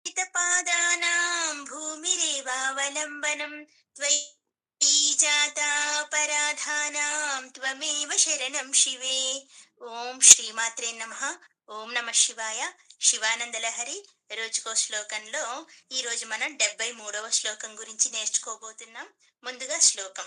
पादानां भूमिरेवावलम्बनं त्वयि जाता पराधानां त्वमेव शरणं शिवे. ఓం శ్రీమాత్రే నమః. ఓం నమ శివాయ. శివానందలహరి రోజుకో శ్లోకంలో ఈ రోజు మనం 73వ శ్లోకం గురించి నేర్చుకోబోతున్నాం. ముందుగా శ్లోకం.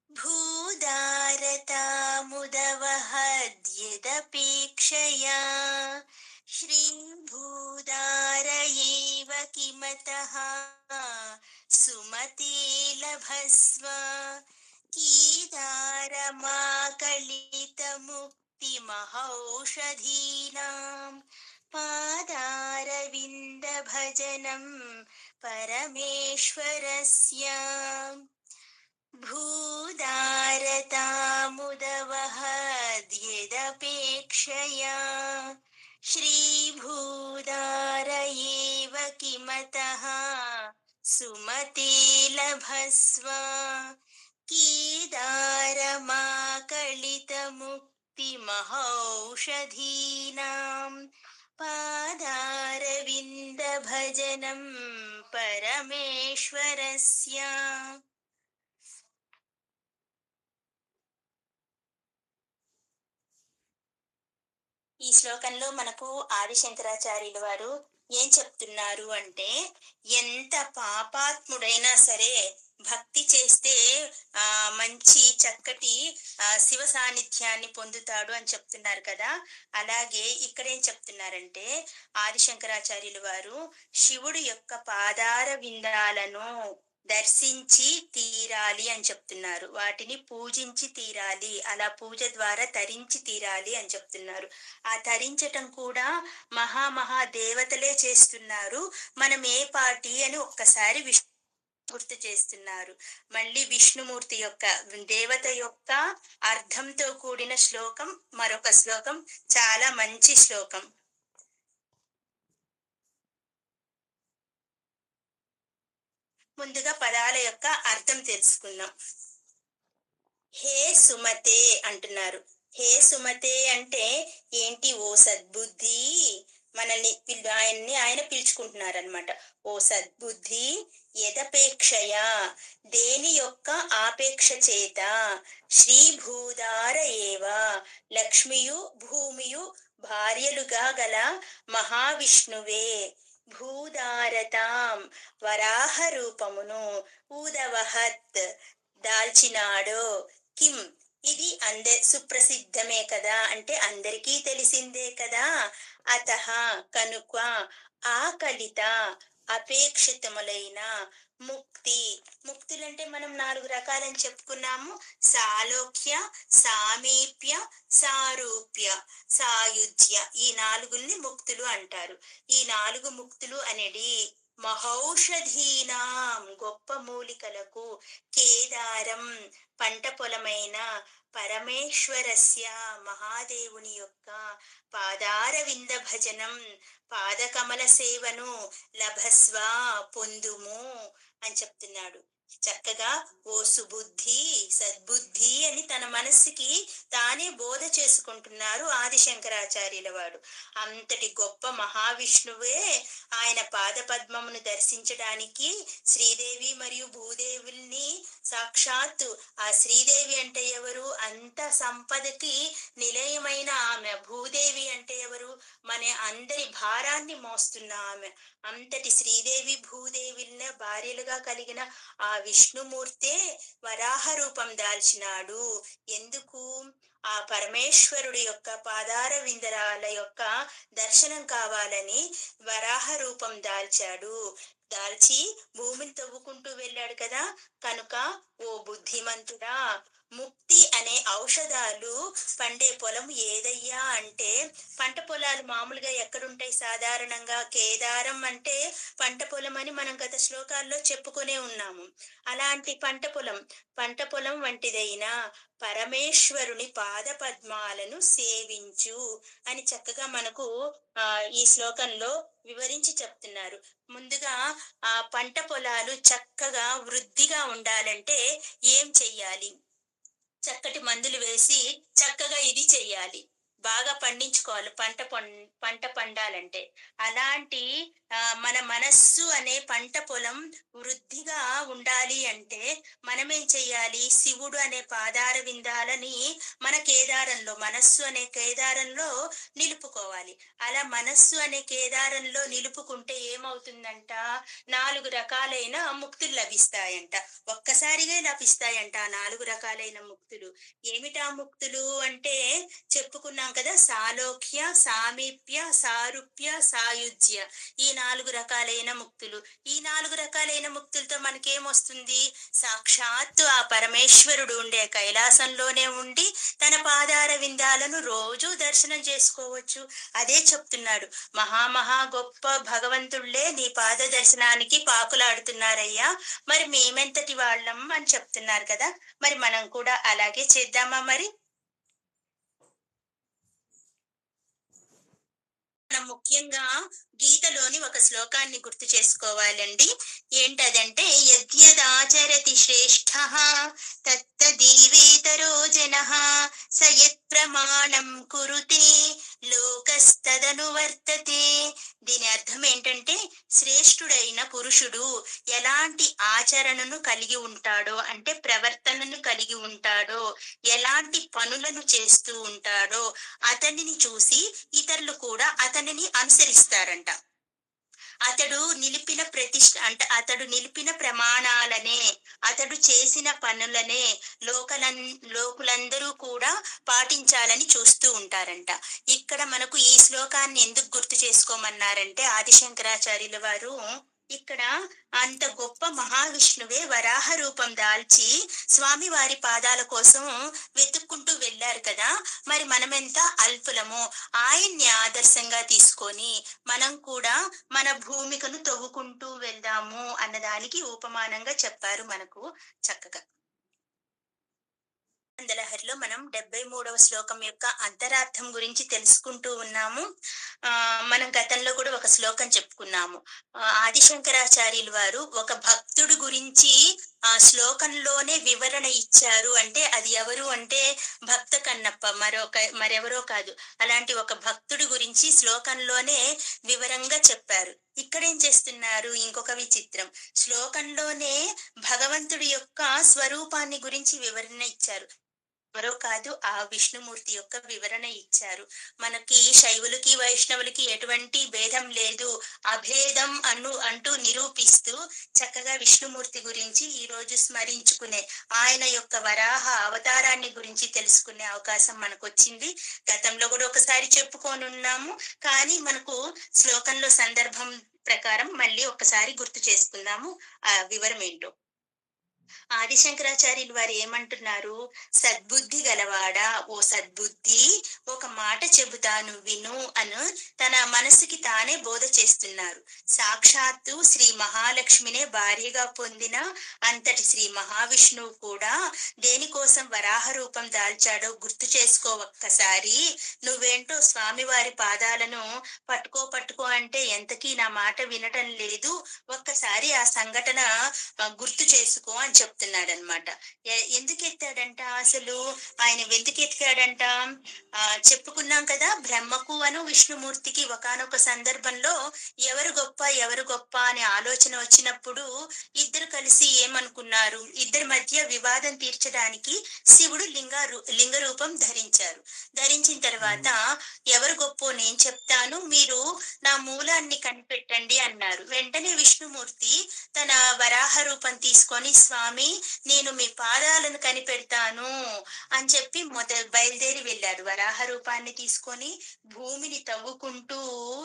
भूदारतामुदवहद्यदपेक्षया श्रीभूदारयेव किमतः सुमते लभस्व कीदारमाकलितमुक्तिमहौषधीनां पादारविन्दभजनं परमेश्वरस्य. भूदारतामुदवहद्यदपेक्षया श्रीभूदारयेव किमतः सुमते लभस्व कीदारमाकलितमुक्तिमहौषधीनां पादारविन्दभजनं परमेश्वरस्य. ఈ శ్లోకంలో మనకు ఆదిశంకరాచార్యుల వారు ఏం చెప్తున్నారు అంటే, ఎంత పాపాత్ముడైనా సరే భక్తి చేస్తే మంచి చక్కటి శివ సాన్నిధ్యాన్ని పొందుతాడు అని చెప్తున్నారు కదా. అలాగే ఇక్కడేం చెప్తున్నారంటే, ఆదిశంకరాచార్యుల వారు శివుడు యొక్క పాదార విందాలను దర్శించి తీరాలి అని చెప్తున్నారు. వాటిని పూజించి తీరాలి, అలా పూజ ద్వారా తరించి తీరాలి అని చెప్తున్నారు. ఆ తరించటం కూడా మహా దేవతలే చేస్తున్నారు, మనం ఏ పాటి అని ఒక్కసారి గుర్తు చేస్తున్నారు. మళ్ళీ విష్ణుమూర్తి యొక్క దేవత యొక్క అర్థంతో కూడిన శ్లోకం మరొక శ్లోకం, చాలా మంచి శ్లోకం. ముందుగా పదాల యొక్క అర్థం తెలుసుకుందాం. హే సుమతే అంటున్నారు. హే సుమతే అంటే ఏంటి? ఓ సద్బుద్ధి, మనల్ని ఆయన పిలుచుకుంటున్నారు అనమాట. ఓ సద్బుద్ధి, యదపేక్షయ దేని యొక్క ఆపేక్ష చేత, శ్రీభూదార ఏవ లక్ష్మియు భూమియు భార్యలుగా గల మహావిష్ణువే, భూదారతాం వరాహ రూపమును, ఊదవహత్ దాల్చినాడో, కిం ఇది సుప్రసిద్ధమే కదా, అంటే అందరికీ తెలిసిందే కదా. అతః కనుక, ఆకలిత అపేక్షితములైన, ముక్తి ముక్తులంటే మనం 4 రకాలని చెప్పుకున్నాము. సాలోక్య, సామీప్య, సారూప్య, సాయుధ్య, ఈ 4ని ముక్తులు అంటారు. ఈ 4 ముక్తులు అనేది మహౌషధీనాం గొప్ప మూలికలకు, కేదారం పంట పొలమైన, పరమేశ్వరస్య మహాదేవుని యొక్క పాదార వింద భజనం పాదకమల సేవను లభస్వ పొందుము అని చెప్తున్నాడు. చక్కగా ఓ సుబుద్ధి, సద్బుద్ధి అని తన మనస్సుకి తానే బోధ చేసుకుంటున్నారు ఆదిశంకరాచార్యుల వాడు. అంతటి గొప్ప మహావిష్ణువే ఆయన పాద పద్మమును దర్శించడానికి శ్రీదేవి మరియు భూదేవుల్ని, సాక్షాత్తు ఆ శ్రీదేవి అంటే ఎవరు? అంత సంపదకి నిలయమైన ఆమె. భూదేవి అంటే ఎవరు? మన అందరి భారాన్ని మోస్తున్న ఆమె. అంతటి శ్రీదేవి భూదేవిల భార్యలుగా కలిగిన ఆ విష్ణుమూర్తే వరాహ రూపం దాల్చినాడు. ఎందుకు? ఆ పరమేశ్వరుడి యొక్క పాదార విందరాల యొక్క దర్శనం కావాలని వరాహ రూపం దాల్చాడు. దాల్చి భూమిని తవ్వుకుంటూ వెళ్ళాడు కదా. కనుక ఓ బుద్ధిమంతుడా, ముక్తి అనే ఔషధాలు పండే పొలం ఏదయ్యా అంటే, పంట పొలాలు మామూలుగా ఎక్కడుంటాయి? సాధారణంగా కేదారం అంటే పంట పొలం అని మనం గత శ్లోకాల్లో చెప్పుకునే ఉన్నాము. అలాంటి పంట పొలం వంటిదైన పరమేశ్వరుని పాద పద్మాలను సేవించు అని చక్కగా మనకు ఈ శ్లోకంలో వివరించి చెప్తున్నారు. ముందుగా ఆ పంట పొలాలు చక్కగా వృద్ధిగా ఉండాలంటే ఏం చెయ్యాలి? చక్కటి మందులు వేసి చక్కగా ఇది చెయ్యాలి. బాగా పండించుకోవాలి పంట పండాలంటే. అలాంటి మన మనస్సు అనే పంట పొలం వృద్ధిగా ఉండాలి అంటే మనమేం చెయ్యాలి? శివుడు అనే పాదార విందాలని మన కేదారంలో, మనస్సు అనే కేదారంలో నిలుపుకోవాలి. అలా మనస్సు అనే కేదారంలో నిలుపుకుంటే ఏమవుతుందంట? 4 రకాలైన ముక్తులు లభిస్తాయంట. ఒక్కసారిగా లభిస్తాయంట ఆ 4 రకాలైన ముక్తులు. ఏమిటా ముక్తులు అంటే చెప్పుకున్నాం కదా, సాలోక్య, సామీప్య, సారూప్య, సాయుజ్య. ఈ 4 రకాలైన ముక్తులు. ఈ 4 రకాలైన ముక్తులతో మనకేమొస్తుంది? సాక్షాత్తు ఆ పరమేశ్వరుడు ఉండే కైలాసంలోనే ఉండి తన పాదార విందాలను రోజూ దర్శనం చేసుకోవచ్చు. అదే చెప్తున్నాడు. మహా గొప్ప భగవంతుళ్ళే నీ పాద దర్శనానికి పాకులాడుతున్నారయ్యా, మరి మేమెంతటి వాళ్ళం అని చెప్తున్నారు కదా. మరి మనం కూడా అలాగే చేద్దామా మరి? మనం ముఖ్యంగా గీతలోని ఒక శ్లోకాన్ని గుర్తు చేసుకోవాలండి. ఏంటదంటే, యద్యదాచరతి శ్రేష్ఠ తత్తదీవేతరో జనః స యత్ ప్రమాణం కురుతే లోకస్తదను వర్తతే. దీని అర్థం ఏంటంటే, శ్రేష్ఠుడైన పురుషుడు ఎలాంటి ఆచరణను కలిగి ఉంటాడో, అంటే ప్రవర్తనను కలిగి ఉంటాడో, ఎలాంటి పనులను చేస్తూ ఉంటాడో అతనిని చూసి ఇతరులు కూడా అతనిని అనుసరిస్తారంట. అతడు నిలిపిన ప్రమాణాలనే, అతడు చేసిన పనులనే లోకులందరూ కూడా పాటించాలని చూస్తూ ఉంటారంట. ఇక్కడ మనకు ఈ శ్లోకాన్ని ఎందుకు గుర్తు చేసుకోమన్నారంటే, ఆదిశంకరాచార్యుల వారు ఇక్కడ అంత గొప్ప మహావిష్ణువే వరాహ రూపం దాల్చి స్వామి వారి పాదాల కోసం వెతుక్కుంటూ వెళ్ళారు కదా. మరి మనమెంత అల్పులము. ఆయన్ని ఆదర్శంగా తీసుకొని మనం కూడా మన భూమికను తవ్వుకుంటూ వెళ్దాము అన్నదానికి ఉపమానంగా చెప్పారు మనకు చక్కగా. లహరిలో మనం 73వ శ్లోకం యొక్క అంతరార్థం గురించి తెలుసుకుంటూ ఉన్నాము. మనం గతంలో కూడా ఒక శ్లోకం చెప్పుకున్నాము. ఆదిశంకరాచార్యులు వారు ఒక భక్తుడు గురించి ఆ శ్లోకంలోనే వివరణ ఇచ్చారు. అంటే అది ఎవరు అంటే భక్త కన్నప్ప, మరెవరో కాదు. అలాంటి ఒక భక్తుడి గురించి శ్లోకంలోనే వివరంగా చెప్పారు. ఇక్కడేం చేస్తున్నారు? ఇంకొక విచిత్రం. శ్లోకంలోనే భగవంతుడి యొక్క స్వరూపాన్ని గురించి వివరణ ఇచ్చారు. ఎవరో కాదు, ఆ విష్ణుమూర్తి యొక్క వివరణ ఇచ్చారు. మనకి శైవులకి వైష్ణవులకి ఎటువంటి భేదం లేదు, అభేదం అంటూ నిరూపిస్తూ చక్కగా విష్ణుమూర్తి గురించి ఈ రోజు స్మరించుకునే, ఆయన యొక్క వరాహ అవతారాన్ని గురించి తెలుసుకునే అవకాశం మనకు వచ్చింది. గతంలో కూడా ఒకసారి చెప్పుకోనున్నాము, కానీ మనకు శ్లోకంలో సందర్భం ప్రకారం మళ్ళీ ఒకసారి గుర్తు చేసుకుందాము ఆ వివరం ఏంటో. ఆదిశంకరాచార్యులు వారు ఏమంటున్నారు? సద్బుద్ధి గలవాడా, ఓ సద్బుద్ధి, ఒక మాట చెబుతాను విను అను తన మనసుకి తానే బోధ చేస్తున్నారు. సాక్షాత్తు శ్రీ మహాలక్ష్మినే భార్యగా పొందిన అంతటి శ్రీ మహావిష్ణువు కూడా దేనికోసం వరాహ రూపం దాల్చాడో గుర్తు చేసుకో ఒక్కసారి. నువ్వేంటో స్వామివారి పాదాలను పట్టుకో అంటే ఎంతకీ నా మాట వినటం లేదు, ఒక్కసారి ఆ సంఘటన గుర్తు చేసుకో అని చెప్తున్నాడు అనమాట. ఎందుకు ఎత్తాడంట? అసలు ఆయన ఎందుకు ఎత్తాడంట? చెప్పుకున్నాం కదా, బ్రహ్మకు విష్ణుమూర్తికి ఒకానొక సందర్భంలో ఎవరు గొప్ప అనే ఆలోచన వచ్చినప్పుడు ఇద్దరు కలిసి ఏమనుకున్నారు? ఇద్దరి మధ్య వివాదం తీర్చడానికి శివుడు లింగ రూపం ధరించారు. ధరించిన తర్వాత ఎవరు గొప్పో నేను చెప్తాను, మీరు నా మూలాన్ని కనిపెట్టండి అన్నారు. వెంటనే విష్ణుమూర్తి తన వరాహ రూపం తీసుకొని, స్వామి నేను మీ పాదాలను కనిపెడతాను అని చెప్పి బయలుదేరి వెళ్ళాడు. వరాహ రూపాన్ని తీసుకొని భూమిని తవ్వుకుంటూ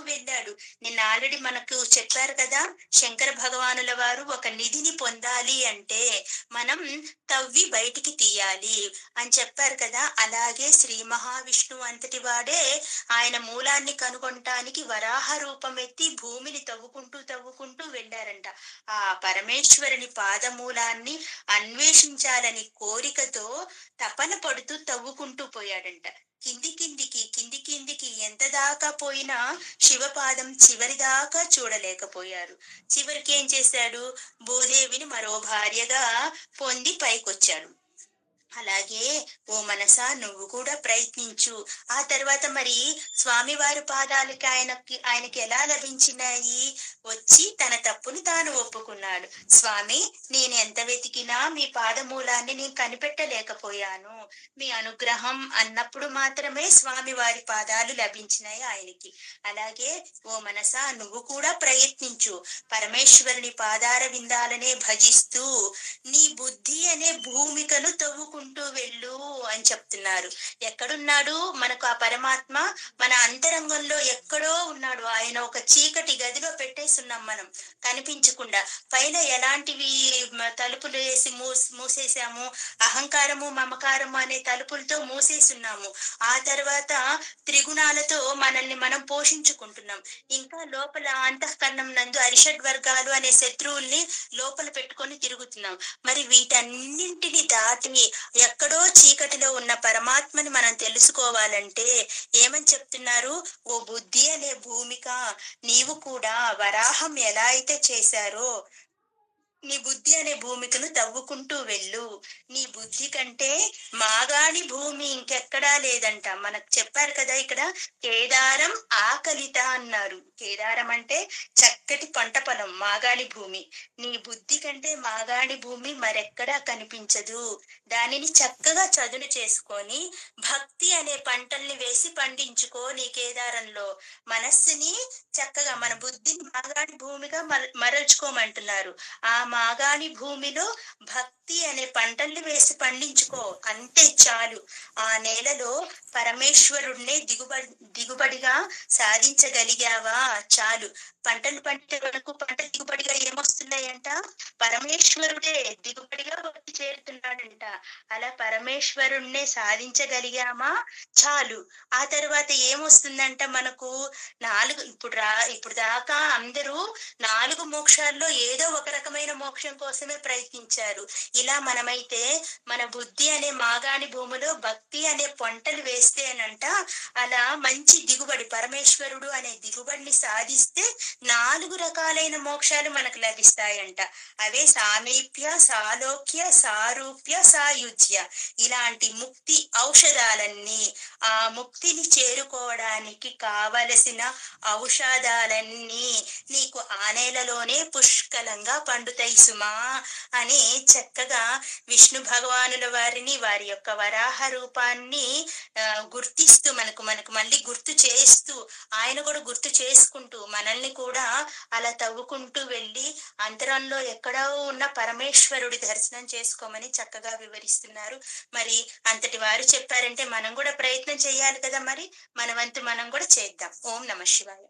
వెళ్ళాడు. నిన్న ఆల్రెడీ మనకు చెప్పారు కదా, శంకర భగవానుల వారు ఒక నిధిని పొందాలి అంటే మనం తవ్వి బయటికి తీయాలి అని చెప్పారు కదా. అలాగే శ్రీ మహావిష్ణువు అంతటి వాడే ఆయన మూలాన్ని కనుగొనటానికి వరాహ రూపం ఎత్తి భూమిని తవ్వుకుంటూ వెళ్ళారంట. ఆ పరమేశ్వరుని పాదమూలాన్ని అన్వేషించాలని కోరికతో తపన పడుతూ తవ్వుకుంటూ పోయాడంట. కిందికి ఎంత దాకా పోయినా శివపాదం చివరి దాకా చూడలేకపోయారు. చివరికి ఏం చేశాడు? భూదేవిని మరో భార్యగా పొంది పైకొచ్చాడు. అలాగే ఓ మనసా నువ్వు కూడా ప్రయత్నించు. ఆ తర్వాత మరి స్వామివారి పాదాలకి ఆయనకి ఎలా లభించినాయి? వచ్చి తన తప్పుని తాను ఒప్పుకున్నాడు. స్వామి, నేను ఎంత వెతికినా మీ పాదమూలాన్ని నేను కనిపెట్టలేకపోయాను. మీ అనుగ్రహం అన్నప్పుడు మాత్రమే స్వామివారి పాదాలు లభించినాయి ఆయనకి. అలాగే ఓ మనసా నువ్వు కూడా ప్రయత్నించు. పరమేశ్వరుని పాదార విందాలనే భజిస్తూ నీ బుద్ధి అనే భూమికను తవ్వుకుంటూ వెళ్ళు అని చెప్తున్నారు. ఎక్కడున్నాడు మనకు ఆ పరమాత్మ? మన అంతరంగంలో ఎక్కడో ఉన్నాడు. ఆయన ఒక చీకటి గదిలో పెట్టేస్తున్నాం మనం కనిపించకుండా. పైన ఎలాంటివి తలుపులు వేసి మూసేసాము, అహంకారము మమకారము అనే తలుపులతో మూసేస్తున్నాము. ఆ తర్వాత త్రిగుణాలతో మనల్ని మనం పోషించుకుంటున్నాం. ఇంకా లోపల అంతఃకరణం నందు అరిషడ్ వర్గాలు అనే శత్రువుల్ని లోపల పెట్టుకొని తిరుగుతున్నాం. మరి వీటన్నింటిని దాటి ఎక్కడో చీకటిలో ఉన్న పరమాత్మని మనం తెలుసుకోవాలంటే ఏమని చెప్తున్నారు? ఓ బుద్ధి అనే భూమిక, నీవు కూడా వరాహం ఎలా అయితే చేశారో నీ బుద్ధి అనే భూమికను తవ్వుకుంటూ వెళ్ళు. నీ బుద్ధి కంటే మాగాణి భూమి ఇంకెక్కడా లేదంట. మనకు చెప్పారు కదా ఇక్కడ, కేదారం ఆకలిత అన్నారు. కేదారం అంటే చక్కటి పంట పొలం, మాగాణి భూమి. నీ బుద్ధి కంటే మాగాణి భూమి మరెక్కడా కనిపించదు. దానిని చక్కగా చదును చేసుకొని భక్తి అనే పంటల్ని వేసి పండించుకో నీ కేదారంలో. మనస్సుని చక్కగా మన బుద్ధిని మాగాణి భూమిగా మరల్చుకోమంటున్నారు. ఆ మాగాణి భూమిలో భక్తి అనే పంటల్ని వేసి పండించుకో, అంతే చాలు. ఆ నేలలో పరమేశ్వరుణ్ణే దిగుబడిగా సాధించగలిగావా చాలు. పంటలు పంటే వరకు పంట దిగుబడిగా ఏమొస్తున్నాయంట? పరమేశ్వరుడే దిగుబడిగా వచ్చి చేరుతున్నాడంట. అలా పరమేశ్వరుణ్ణే సాధించగలిగామా చాలు. ఆ తర్వాత ఏమొస్తుందంట మనకు? ఇప్పుడు దాకా అందరూ 4 మోక్షాల్లో ఏదో ఒక రకమైన మోక్షం కోసమే ప్రయత్నించారు. ఇలా మనమైతే మన బుద్ధి అనే మాగాణి భూమిలో భక్తి అనే పంటలు వేస్తేనంట అలా మంచి దిగుబడి, పరమేశ్వరుడు అనే దిగుబడిని సాధిస్తే 4 రకాలైన మోక్షాలు మనకు లభిస్తాయంట. అవే సామీప్య, సాలోక్య, సారూప్య, సాయుజ్య. ఇలాంటి ముక్తి ఔషధాలన్నీ, ఆ ముక్తిని చేరుకోవడానికి కావలసిన ఔషధాలన్నీ నీకు ఆ నేలలోనే పుష్కలంగా పండుతాయి సుమా అని చక్కగా విష్ణు భగవానుల వారిని, వారి యొక్క వరాహ రూపాన్ని గుర్తిస్తూ మనకు మళ్ళీ గుర్తు చేస్తూ, ఆయన కూడా గుర్తు చేసుకుంటూ మనల్ని కూడా అలా తవ్వుకుంటూ వెళ్ళి అంతరంలో ఎక్కడో ఉన్న పరమేశ్వరుడి దర్శనం చేసుకోమని చక్కగా వివరిస్తున్నారు. మరి అంతటి వారు చెప్పారంటే మనం కూడా ప్రయత్నం చేయాలి కదా. మరి మన వంతు మనం కూడా చేద్దాం. ఓం నమ శివాయ.